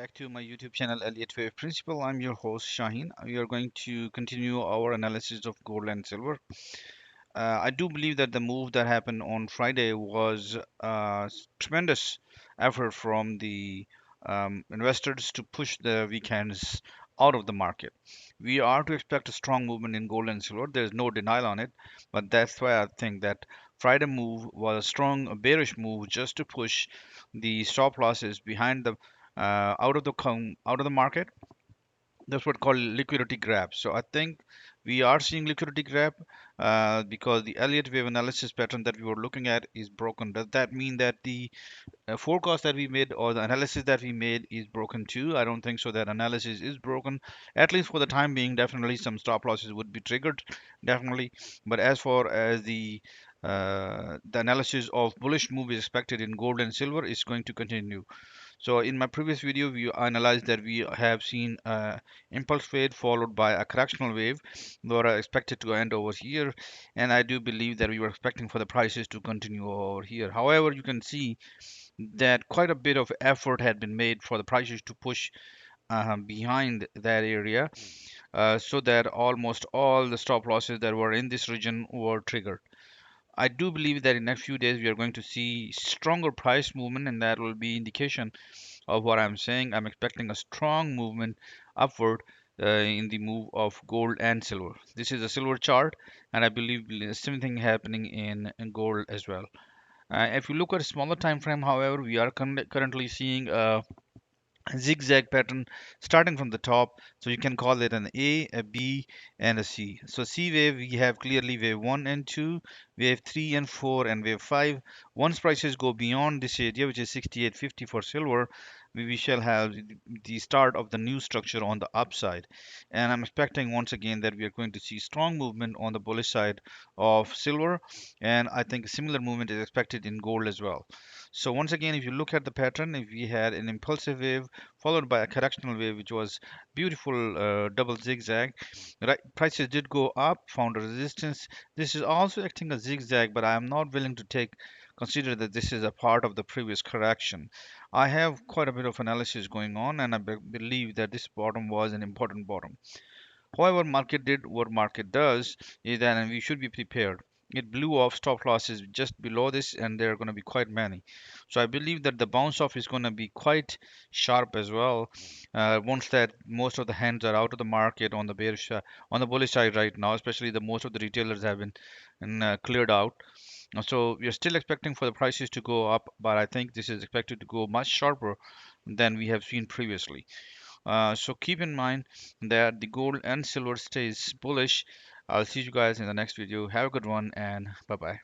back to my YouTube channel, Elliott Wave Principle. I'm your host, Shaheen. We are going to continue our analysis of gold and silver. I do believe that the move that happened on Friday was tremendous effort from the investors to push the weekends out of the market. We are to expect a strong movement in gold and silver. There's no denial on it, but that's why I think that Friday move was a strong bearish move just to push the stop losses behind the out of the market. That's what called liquidity grab. So I think we are seeing liquidity grab because the Elliott wave analysis pattern that we were looking at is broken. Does that mean that the forecast that we made or the analysis that we made is broken too? I don't think so. That analysis is broken, at least for the time being. Definitely, some stop losses would be triggered, definitely. But as far as the analysis of bullish move is expected in gold and silver is going to continue. So in my previous video, we analyzed that we have seen impulse trade followed by a correctional wave that are expected to end over here. And I do believe that we were expecting for the prices to continue over here. However, you can see that quite a bit of effort had been made for the prices to push behind that area so that almost all the stop losses that were in this region were triggered. I do believe that in next few days we are going to see stronger price movement, and that will be indication of what I'm saying. I'm expecting a strong movement upward in the move of gold and silver. This is a silver chart, and I believe the same thing happening in gold as well. If you look at a smaller time frame, however, we are currently seeing a zigzag pattern starting from the top. So you can call it an A, B, and a C. So C wave, we have clearly wave 1 and 2, wave 3 and 4, and wave 5. Once prices go beyond this area, which is 68.50 for silver, we shall have the start of the new structure on the upside. And I'm expecting once again that we are going to see strong movement on the bullish side of silver. And I think a similar movement is expected in gold as well. So once again, if you look at the pattern, if we had an impulsive wave followed by a correctional wave, which was beautiful double zigzag. Right, prices did go up, found a resistance. This is also acting a zigzag, but I am not willing to take consider that this is a part of the previous correction. I have quite a bit of analysis going on, and I believe that this bottom was an important bottom. However, market did what market does is that, and we should be prepared. It blew off stop losses just below this, and there are going to be quite many. So I believe that the bounce off is going to be quite sharp as well. Once that most of the hands are out of the market on the bearish, on the bullish side right now, especially the most of the retailers have been cleared out. So we are still expecting for the prices to go up, but I think this is expected to go much sharper than we have seen previously. So keep in mind that the gold and silver stays bullish. I'll see you guys in the next video. Have a good one and bye bye.